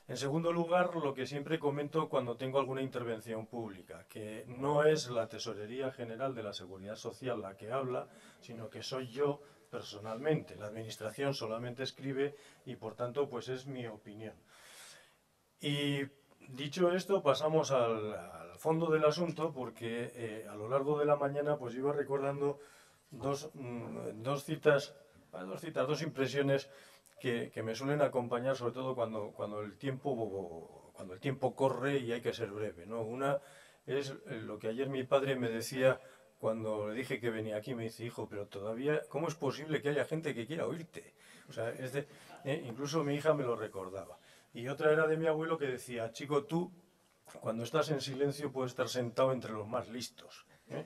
En segundo lugar, lo que siempre comento cuando tengo alguna intervención pública, que no es la Tesorería General de la Seguridad Social la que habla, sino que soy yo personalmente. La Administración solamente escribe y, por tanto, pues es mi opinión. Y dicho esto, pasamos al fondo del asunto, porque a lo largo de la mañana pues iba recordando dos citas, dos impresiones que me suelen acompañar, sobre todo cuando el tiempo corre y hay que ser breve, ¿no? Una es lo que ayer mi padre me decía cuando le dije que venía aquí. Me dice: hijo, pero todavía, ¿cómo es posible que haya gente que quiera oírte? O sea, incluso mi hija me lo recordaba. Y otra era de mi abuelo, que decía: chico, tú cuando estás en silencio puedes estar sentado entre los más listos, ¿eh?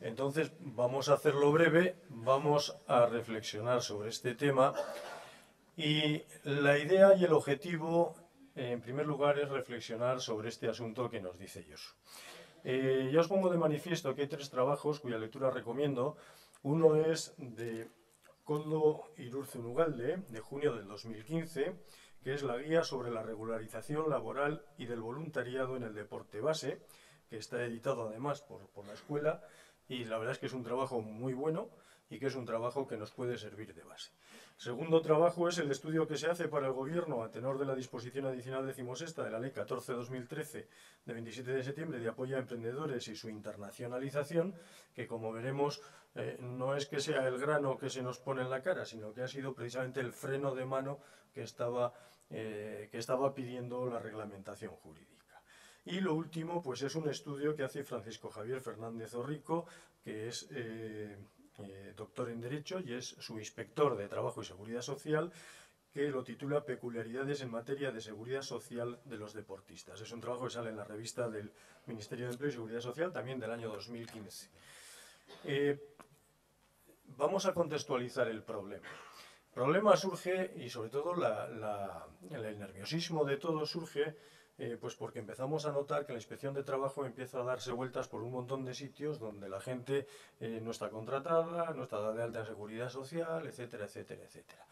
Entonces vamos a hacerlo breve, vamos a reflexionar sobre este tema, y la idea y el objetivo, en primer lugar, es reflexionar sobre este asunto que nos dice Josu. Ya os pongo de manifiesto que hay tres trabajos cuya lectura recomiendo. Uno es de Koldo Irurzunugalde, de junio del 2015, que es la guía sobre la regularización laboral y del voluntariado en el deporte base, que está editado además por la escuela, y la verdad es que es un trabajo muy bueno y que es un trabajo que nos puede servir de base. El segundo trabajo es el estudio que se hace para el Gobierno a tenor de la disposición adicional 16ª de la Ley 14/2013 de 27 de septiembre de apoyo a emprendedores y su internacionalización, que, como veremos, no es que sea el grano que se nos pone en la cara, sino que ha sido precisamente el freno de mano que estaba pidiendo la reglamentación jurídica. Y lo último, pues es un estudio que hace Francisco Javier Fernández Orrico, que es doctor en Derecho y es su inspector de Trabajo y Seguridad Social, que lo titula Peculiaridades en materia de seguridad social de los deportistas. Es un trabajo que sale en la revista del Ministerio de Empleo y Seguridad Social, también del año 2015. Vamos a contextualizar el problema. El problema surge, y sobre todo el nerviosismo de todo surge, pues porque empezamos a notar que la Inspección de Trabajo empieza a darse vueltas por un montón de sitios donde la gente no está contratada, no está dada de alta en seguridad social, etcétera, etcétera, etcétera.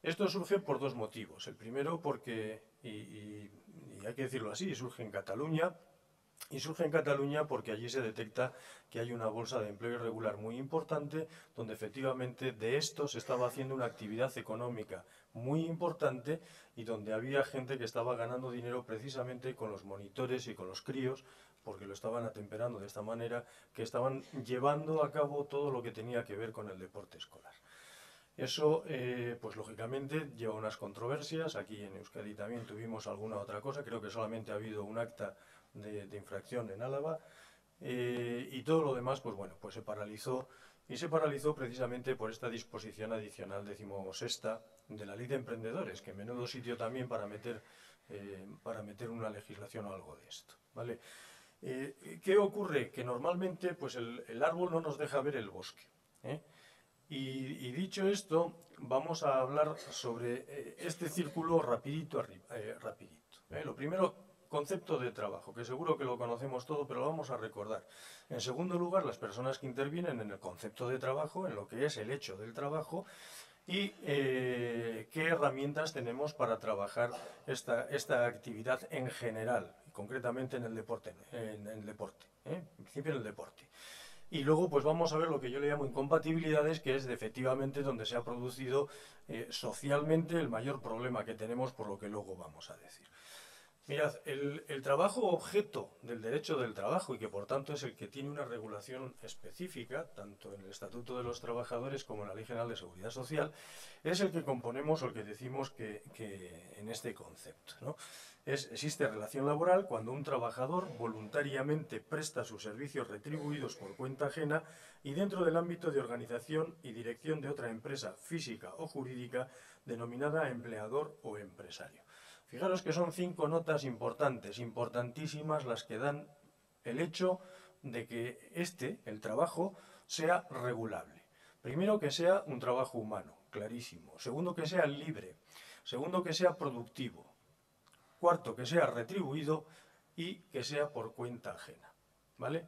Esto surge por dos motivos. El primero porque, y hay que decirlo así, surge en Cataluña. Y surge en Cataluña porque allí se detecta que hay una bolsa de empleo irregular muy importante, donde efectivamente de esto se estaba haciendo una actividad económica muy importante, y donde había gente que estaba ganando dinero precisamente con los monitores y con los críos, porque lo estaban atemperando de esta manera, que estaban llevando a cabo todo lo que tenía que ver con el deporte escolar. Eso, pues lógicamente, lleva unas controversias. Aquí en Euskadi también tuvimos alguna otra cosa. Creo que solamente ha habido un acta de infracción en Álava. Y todo lo demás, pues bueno, pues se paralizó. Y se paralizó precisamente por esta disposición adicional 16ª de la Ley de Emprendedores, que menudo sitio también para meter una legislación o algo de esto, ¿vale? ¿Qué ocurre? Que normalmente pues el árbol no nos deja ver el bosque, ¿eh? Y dicho esto, vamos a hablar sobre este círculo rapidito. Lo primero, concepto de trabajo, que seguro que lo conocemos todo, pero lo vamos a recordar. En segundo lugar, las personas que intervienen en el concepto de trabajo, en lo que es el hecho del trabajo, y qué herramientas tenemos para trabajar esta actividad en general, y concretamente en el deporte, en principio en el deporte. Y luego pues vamos a ver lo que yo le llamo incompatibilidades, que es efectivamente donde se ha producido socialmente el mayor problema que tenemos, por lo que luego vamos a decir. Mirad, el trabajo objeto del derecho del trabajo, y que por tanto es el que tiene una regulación específica, tanto en el Estatuto de los Trabajadores como en la Ley General de Seguridad Social, es el que componemos o el que decimos que en este concepto, ¿no? Existe relación laboral cuando un trabajador voluntariamente presta sus servicios retribuidos por cuenta ajena y dentro del ámbito de organización y dirección de otra empresa física o jurídica denominada empleador o empresario. Fijaros que son 5 notas importantes, importantísimas, las que dan el hecho de que el trabajo, sea regulable. Primero, que sea un trabajo humano, clarísimo. Segundo, que sea libre. Segundo, que sea productivo. Cuarto, que sea retribuido y que sea por cuenta ajena, ¿vale?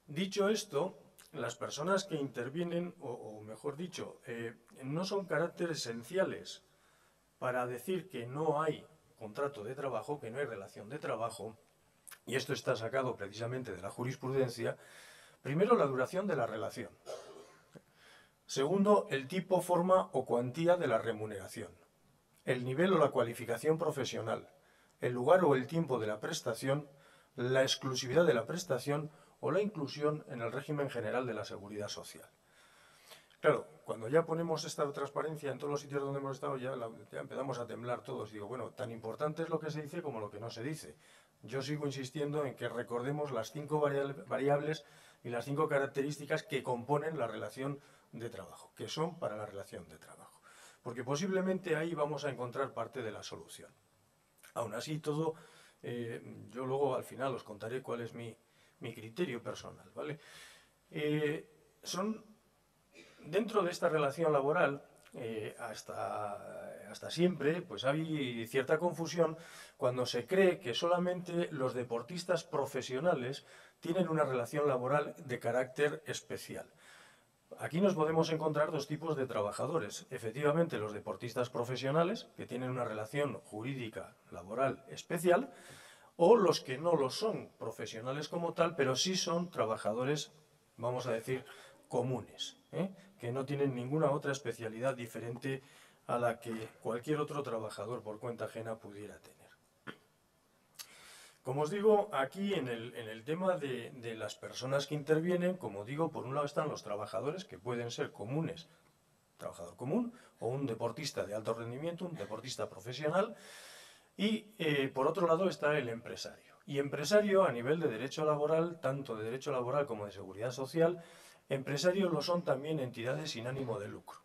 Dicho esto, las personas que intervienen, o mejor dicho, no son caracteres esenciales para decir que no hay contrato de trabajo, que no hay relación de trabajo, y esto está sacado precisamente de la jurisprudencia. Primero, la duración de la relación. Segundo, el tipo, forma o cuantía de la remuneración. El nivel o la cualificación profesional. El lugar o el tiempo de la prestación. La exclusividad de la prestación o la inclusión en el régimen general de la seguridad social. Claro, cuando ya ponemos esta transparencia en todos los sitios donde hemos estado, ya empezamos a temblar todos. Digo, bueno, tan importante es lo que se dice como lo que no se dice. Yo sigo insistiendo en que recordemos las 5 variables y las 5 características que componen la relación de trabajo, que son para la relación de trabajo. Porque posiblemente ahí vamos a encontrar parte de la solución. Aún así, todo, yo luego al final os contaré cuál es mi criterio personal, ¿vale? Dentro de esta relación laboral, hasta siempre, pues hay cierta confusión cuando se cree que solamente los deportistas profesionales tienen una relación laboral de carácter especial. Aquí nos podemos encontrar dos tipos de trabajadores. Efectivamente, los deportistas profesionales, que tienen una relación jurídica laboral especial, o los que no lo son profesionales como tal, pero sí son trabajadores, vamos a decir, comunes, que no tienen ninguna otra especialidad diferente a la que cualquier otro trabajador por cuenta ajena pudiera tener. Como os digo, aquí en el tema de las personas que intervienen, como digo, por un lado están los trabajadores, que pueden ser comunes, trabajador común, o un deportista de alto rendimiento, un deportista profesional, y por otro lado está el empresario. Y empresario a nivel de derecho laboral, tanto de derecho laboral como de seguridad social, empresarios lo son también entidades sin ánimo de lucro.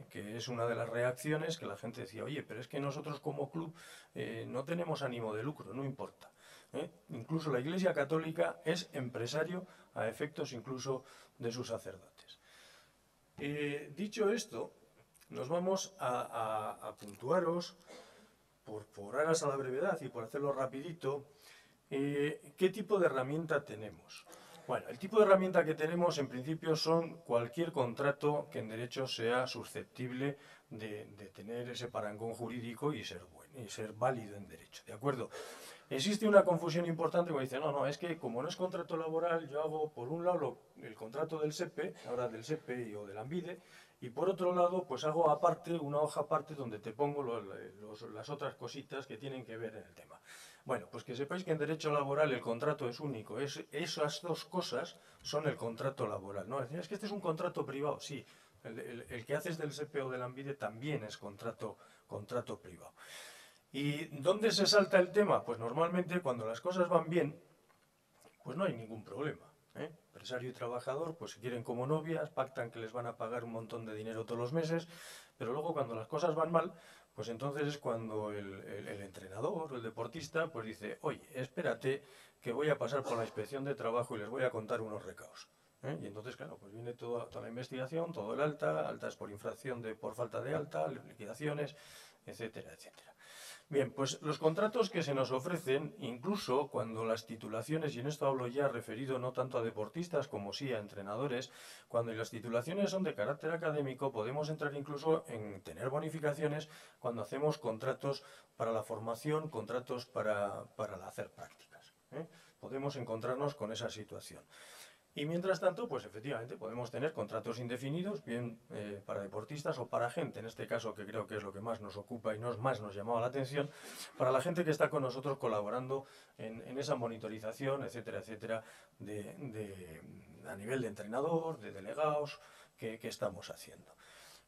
Que es una de las reacciones que la gente decía, oye, pero es que nosotros como club no tenemos ánimo de lucro, no importa. Incluso la Iglesia Católica es empresario a efectos incluso de sus sacerdotes. Dicho esto, nos vamos a puntuaros, por aras a la brevedad y por hacerlo rapidito, ¿qué tipo de herramienta tenemos? Bueno, el tipo de herramienta que tenemos en principio son cualquier contrato que en derecho sea susceptible de tener ese parangón jurídico y ser bueno, y ser válido en derecho, ¿de acuerdo? Existe una confusión importante cuando dice, no, es que como no es contrato laboral, yo hago por un lado el contrato del SEPE, ahora del SEPE o del AMBIDE, y por otro lado, pues hago aparte, una hoja aparte donde te pongo las otras cositas que tienen que ver en el tema. Bueno, pues que sepáis que en derecho laboral el contrato es único. Esas dos cosas son el contrato laboral, ¿no? Es que este es un contrato privado, sí. El que haces del SEPE o del AMBIDE también es contrato privado. ¿Y dónde se salta el tema? Pues normalmente cuando las cosas van bien, pues no hay ningún problema. Empresario y trabajador, pues se quieren como novias, pactan que les van a pagar un montón de dinero todos los meses, pero luego cuando las cosas van mal, pues entonces es cuando el entrenador o el deportista pues dice, oye, espérate que voy a pasar por la inspección de trabajo y les voy a contar unos recaos. Y entonces, claro, pues viene toda la investigación, todo el altas por infracción por falta de alta, liquidaciones, etcétera, etcétera. Bien, pues los contratos que se nos ofrecen, incluso cuando las titulaciones, y en esto hablo ya referido no tanto a deportistas como sí a entrenadores, cuando las titulaciones son de carácter académico, podemos entrar incluso en tener bonificaciones cuando hacemos contratos para la formación, contratos para hacer prácticas. Podemos encontrarnos con esa situación. Y mientras tanto, pues efectivamente podemos tener contratos indefinidos, bien para deportistas o para gente, en este caso que creo que es lo que más nos ocupa y más nos llamaba la atención, para la gente que está con nosotros colaborando en esa monitorización, etcétera, etcétera, a nivel de entrenador, de delegados, que estamos haciendo.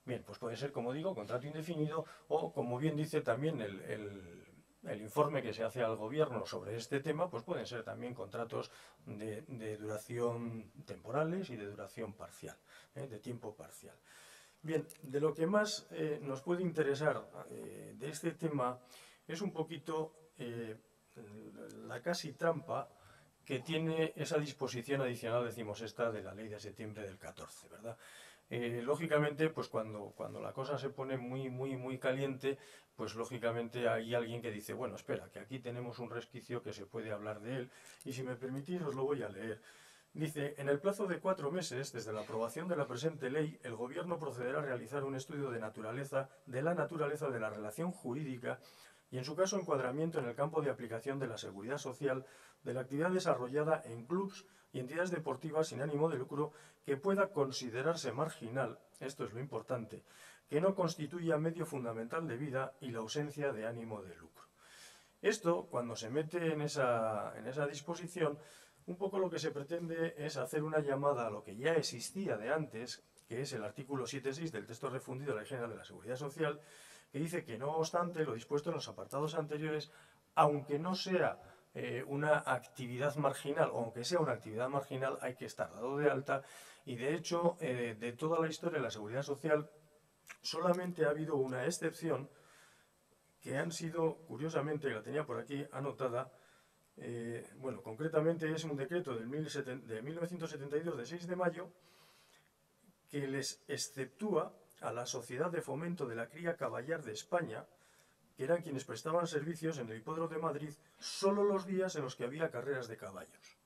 Bien, pues puede ser, como digo, contrato indefinido o, como bien dice también el informe que se hace al gobierno sobre este tema, pues pueden ser también contratos de duración temporales y de duración parcial, de tiempo parcial. Bien, de lo que más nos puede interesar de este tema es un poquito la casi trampa que tiene esa disposición adicional, decimos esta, de la ley de septiembre del 14, ¿verdad? Lógicamente, pues cuando la cosa se pone muy caliente, pues lógicamente hay alguien que dice, bueno, espera, que aquí tenemos un resquicio que se puede hablar de él, y si me permitís os lo voy a leer. Dice, en el plazo de 4 meses, desde la aprobación de la presente ley, el Gobierno procederá a realizar un estudio de la naturaleza de la relación jurídica y en su caso encuadramiento en el campo de aplicación de la seguridad social de la actividad desarrollada en clubs y entidades deportivas sin ánimo de lucro que pueda considerarse marginal, esto es lo importante, que no constituya medio fundamental de vida y la ausencia de ánimo de lucro. Esto, cuando se mete en esa disposición, un poco lo que se pretende es hacer una llamada a lo que ya existía de antes, que es el artículo 7.6 del texto refundido de la Ley General de la Seguridad Social, que dice que no obstante lo dispuesto en los apartados anteriores, aunque no sea una actividad marginal, o aunque sea una actividad marginal, hay que estar dado de alta, y de hecho, de toda la historia de la Seguridad Social, solamente ha habido una excepción, que han sido, curiosamente, la tenía por aquí anotada, bueno, concretamente es un decreto de 1972, de 6 de mayo, que les exceptúa a la Sociedad de Fomento de la Cría Caballar de España, que eran quienes prestaban servicios en el Hipódromo de Madrid, solo los días en los que había carreras de caballos.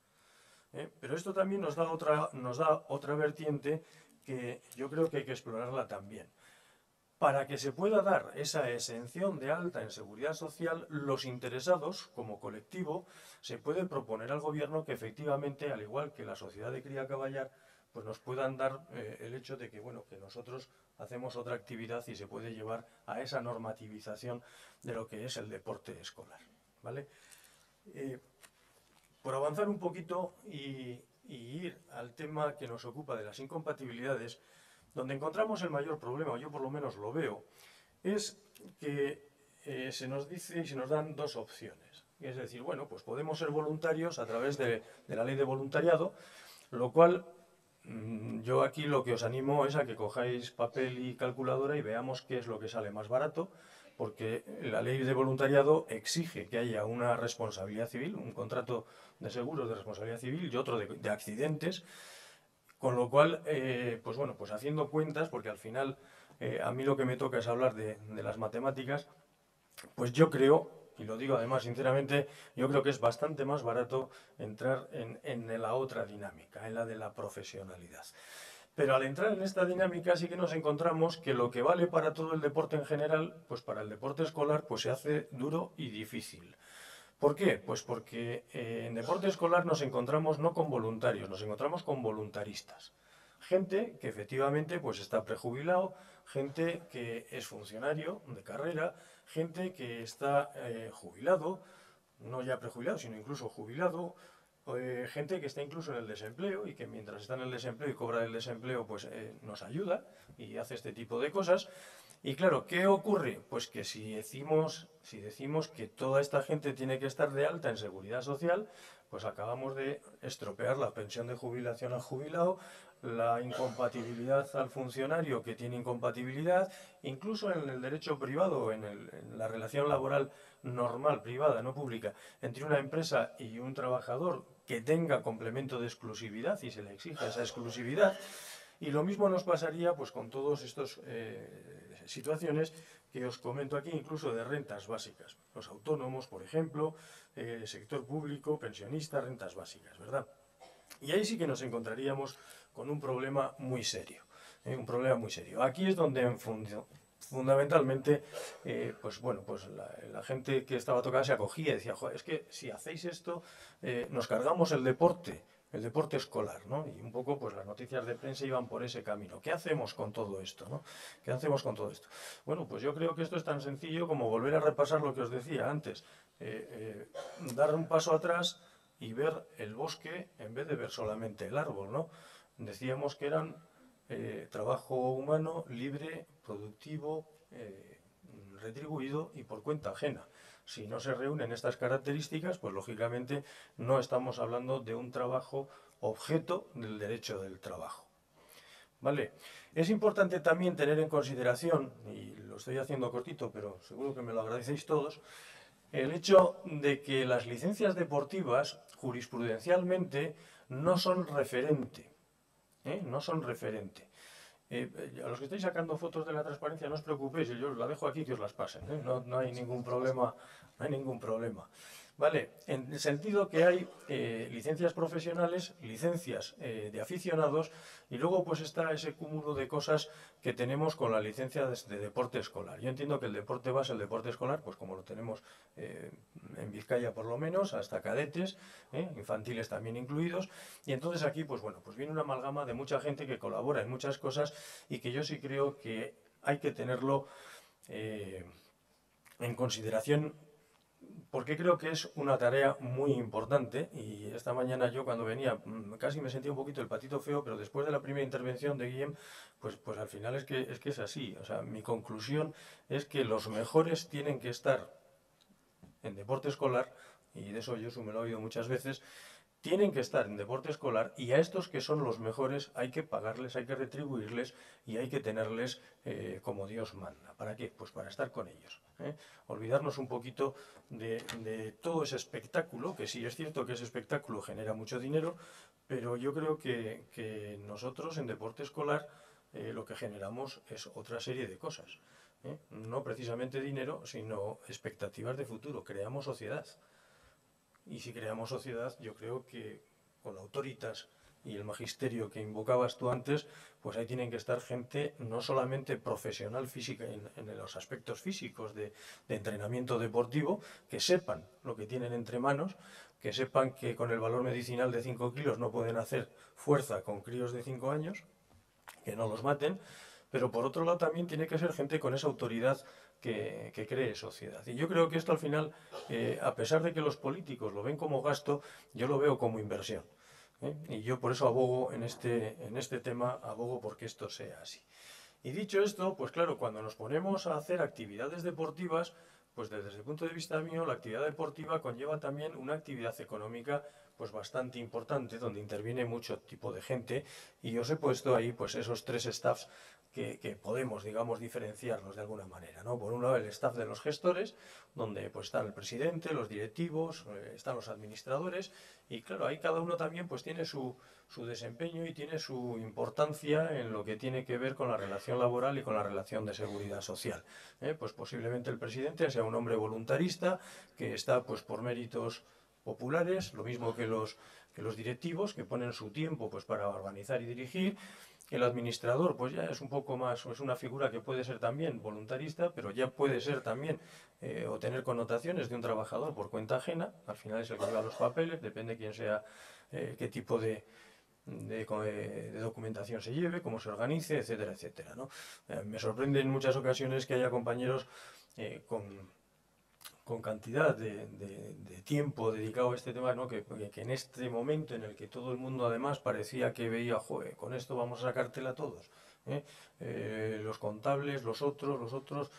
Pero esto también nos da otra vertiente que yo creo que hay que explorarla también. Para que se pueda dar esa exención de alta en seguridad social, los interesados, como colectivo, se pueden proponer al gobierno que efectivamente, al igual que la sociedad de cría caballar, pues nos puedan dar el hecho de que, bueno, que nosotros hacemos otra actividad y se puede llevar a esa normativización de lo que es el deporte escolar, ¿vale? Por avanzar un poquito y ir al tema que nos ocupa de las incompatibilidades, donde encontramos el mayor problema, yo por lo menos lo veo, es que se nos dice y se nos dan dos opciones. Es decir, bueno, pues podemos ser voluntarios a través de la ley de voluntariado, lo cual yo aquí lo que os animo es a que cojáis papel y calculadora y veamos qué es lo que sale más barato, porque la ley de voluntariado exige que haya una responsabilidad civil, un contrato de seguros de responsabilidad civil y otro de accidentes, con lo cual, pues bueno, pues haciendo cuentas, porque al final a mí lo que me toca es hablar de las matemáticas, pues yo creo, y lo digo además sinceramente, yo creo que es bastante más barato entrar en la otra dinámica, en la de la profesionalidad. Pero al entrar en esta dinámica sí que nos encontramos que lo que vale para todo el deporte en general, pues para el deporte escolar pues se hace duro y difícil. ¿Por qué? Pues porque en deporte escolar nos encontramos no con voluntarios, nos encontramos con voluntaristas. Gente que efectivamente pues está prejubilado, gente que es funcionario de carrera, gente que está jubilado, no ya prejubilado, sino incluso jubilado, gente que está incluso en el desempleo y que mientras está en el desempleo y cobra el desempleo pues nos ayuda y hace este tipo de cosas. Y claro, ¿qué ocurre? Pues que si decimos que toda esta gente tiene que estar de alta en seguridad social, pues acabamos de estropear la pensión de jubilación al jubilado, la incompatibilidad al funcionario que tiene incompatibilidad, incluso en el derecho privado, en la relación laboral normal, privada, no pública, entre una empresa y un trabajador que tenga complemento de exclusividad y se le exija esa exclusividad. Y lo mismo nos pasaría pues con todas estas situaciones que os comento aquí, incluso de rentas básicas. Los autónomos, por ejemplo, sector público, pensionistas, rentas básicas, ¿verdad? Y ahí sí que nos encontraríamos con un problema muy serio. Un problema muy serio. Aquí es donde fundamentalmente, pues bueno, pues la gente que estaba tocada se acogía y decía, joder, es que si hacéis esto, nos cargamos el deporte escolar, ¿no? Y un poco, pues las noticias de prensa iban por ese camino. ¿Qué hacemos con todo esto, no? ¿Qué hacemos con todo esto? Bueno, pues yo creo que esto es tan sencillo como volver a repasar lo que os decía antes. Dar un paso atrás y ver el bosque en vez de ver solamente el árbol, ¿no? Decíamos que eran trabajo humano, libre, productivo, retribuido y por cuenta ajena. Si no se reúnen estas características, pues lógicamente no estamos hablando de un trabajo objeto del derecho del trabajo. ¿Vale? Es importante también tener en consideración, y lo estoy haciendo cortito, pero seguro que me lo agradecéis todos, el hecho de que las licencias deportivas jurisprudencialmente no son referente. No son referente. A los que estáis sacando fotos de la transparencia, no os preocupéis, yo os la dejo aquí que os las pasen. No hay ningún problema, no hay ningún problema. ¿vale? En el sentido que hay licencias profesionales, licencias de aficionados, y luego pues está ese cúmulo de cosas que tenemos con la licencia de deporte escolar. Yo entiendo que el deporte base, el deporte escolar, pues como lo tenemos en Vizcaya por lo menos, hasta cadetes, infantiles también incluidos, y entonces aquí pues bueno, pues viene una amalgama de mucha gente que colabora en muchas cosas y que yo sí creo que hay que tenerlo en consideración, porque creo que es una tarea muy importante. Y esta mañana yo cuando venía casi me sentía un poquito el patito feo, pero después de la primera intervención de Guillem, pues al final es que es así. O sea, mi conclusión es que los mejores tienen que estar en deporte escolar, y de eso yo me lo he oído muchas veces, tienen que estar en deporte escolar, y a estos que son los mejores hay que pagarles, hay que retribuirles y hay que tenerles como Dios manda. ¿Para qué? Pues para estar con ellos. Olvidarnos un poquito de todo ese espectáculo, que sí es cierto que ese espectáculo genera mucho dinero, pero yo creo que nosotros en deporte escolar lo que generamos es otra serie de cosas. No precisamente dinero, sino expectativas de futuro. Creamos sociedad. Y si creamos sociedad, yo creo que con la Autoritas y el magisterio que invocabas tú antes, pues ahí tienen que estar gente no solamente profesional física en los aspectos físicos de entrenamiento deportivo, que sepan lo que tienen entre manos, que sepan que con el valor medicinal de 5 kilos no pueden hacer fuerza con críos de 5 años, que no los maten, pero por otro lado también tiene que ser gente con esa autoridad que cree sociedad. Y yo creo que esto al final, a pesar de que los políticos lo ven como gasto, yo lo veo como inversión. Y yo por eso abogo en este tema, abogo porque esto sea así. Y dicho esto, pues claro, cuando nos ponemos a hacer actividades deportivas, pues desde el punto de vista mío, la actividad deportiva conlleva también una actividad económica pues bastante importante, donde interviene mucho tipo de gente, y os he puesto ahí pues esos tres staffs que podemos, digamos, diferenciarlos de alguna manera, ¿no? Por un lado el staff de los gestores, donde pues están el presidente, los directivos, están los administradores, y claro, ahí cada uno también pues tiene su desempeño y tiene su importancia en lo que tiene que ver con la relación laboral y con la relación de seguridad social. Pues posiblemente el presidente sea un hombre voluntarista que está pues por méritos populares, lo mismo que los directivos, que ponen su tiempo pues para organizar y dirigir. El administrador pues ya es un poco más, es una figura que puede ser también voluntarista, pero ya puede ser también o tener connotaciones de un trabajador por cuenta ajena. Al final es el que lleva los papeles, depende quién sea, qué tipo de documentación se lleve, cómo se organice, etcétera, etcétera, ¿no? Me sorprende en muchas ocasiones que haya compañeros con cantidad de tiempo dedicado a este tema, ¿no? que en este momento en el que todo el mundo además parecía que veía, joder, con esto vamos a sacártela a todos. Los contables, los otros,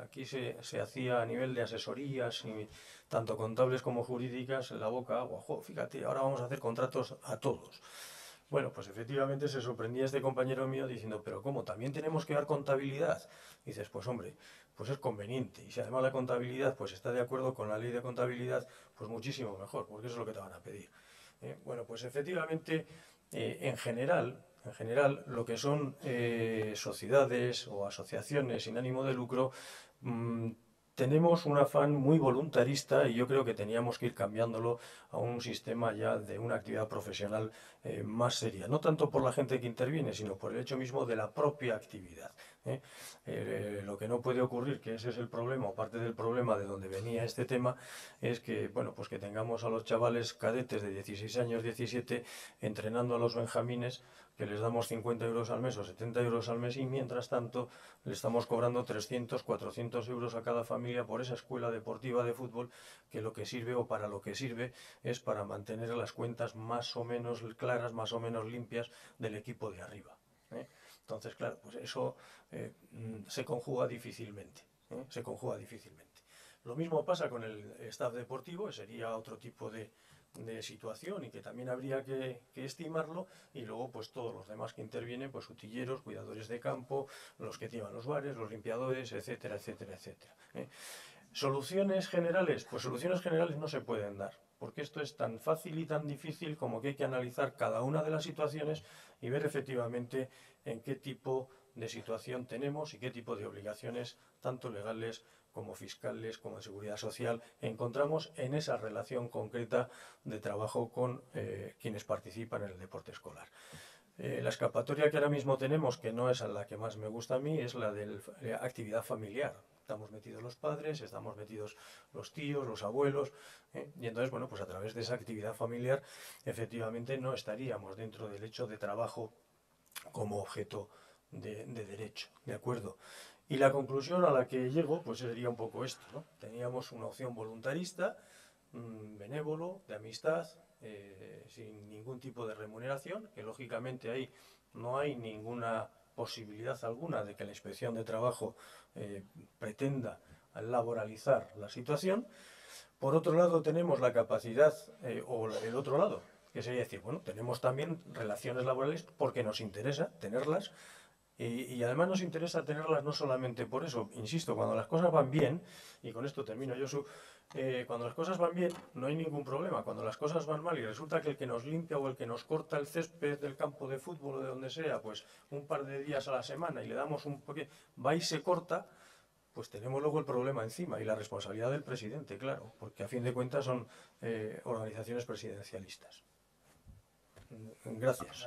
aquí se hacía a nivel de asesorías, y tanto contables como jurídicas, en la boca agua, jo, fíjate, ahora vamos a hacer contratos a todos. Bueno, pues efectivamente se sorprendía este compañero mío diciendo, pero ¿cómo? ¿También tenemos que dar contabilidad? Y dices, pues hombre, pues es conveniente. Y si además la contabilidad pues está de acuerdo con la ley de contabilidad, pues muchísimo mejor, porque eso es lo que te van a pedir. Bueno, pues efectivamente, en general, lo que son sociedades o asociaciones sin ánimo de lucro, tenemos un afán muy voluntarista, y yo creo que teníamos que ir cambiándolo a un sistema ya de una actividad profesional más seria, no tanto por la gente que interviene, sino por el hecho mismo de la propia actividad. Lo que no puede ocurrir, que ese es el problema, o parte del problema de donde venía este tema, es que, bueno, pues que tengamos a los chavales cadetes de 16 años, 17, entrenando a los benjamines, que les damos 50 euros al mes o 70 euros al mes, y mientras tanto le estamos cobrando 300, 400 euros a cada familia por esa escuela deportiva de fútbol, que lo que sirve, o para lo que sirve, es para mantener las cuentas más o menos claras, más o menos limpias del equipo de arriba. Entonces, claro, pues eso se conjuga difícilmente. Se conjuga difícilmente. Lo mismo pasa con el staff deportivo, sería otro tipo de situación, y que también habría que estimarlo. Y luego pues todos los demás que intervienen, pues utilleros, cuidadores de campo, los que llevan los bares, los limpiadores, etcétera, etcétera, etcétera. ¿Soluciones generales? Pues soluciones generales no se pueden dar, porque esto es tan fácil y tan difícil como que hay que analizar cada una de las situaciones y ver efectivamente en qué tipo de situación tenemos y qué tipo de obligaciones, tanto legales como fiscales, como de seguridad social, encontramos en esa relación concreta de trabajo con quienes participan en el deporte escolar. La escapatoria que ahora mismo tenemos, que no es a la que más me gusta a mí, es la de la actividad familiar. Estamos metidos los padres, estamos metidos los tíos, los abuelos, y entonces, bueno, pues a través de esa actividad familiar, efectivamente no estaríamos dentro del hecho de trabajo como objeto de derecho, ¿de acuerdo? Y la conclusión a la que llego, pues sería un poco esto, ¿no? Teníamos una opción voluntarista, benévolo, de amistad, sin ningún tipo de remuneración, que lógicamente ahí no hay ninguna posibilidad alguna de que la Inspección de Trabajo pretenda laboralizar la situación. Por otro lado, tenemos la capacidad, o el otro lado, que sería decir, bueno, tenemos también relaciones laborales porque nos interesa tenerlas, y además nos interesa tenerlas no solamente por eso, insisto, cuando las cosas van bien, y con esto termino yo, cuando las cosas van bien no hay ningún problema. Cuando las cosas van mal y resulta que el que nos limpia o el que nos corta el césped del campo de fútbol o de donde sea, pues un par de días a la semana y le damos un poquito, va y se corta, pues tenemos luego el problema encima y la responsabilidad del presidente, claro, porque a fin de cuentas son organizaciones presidencialistas. Gracias.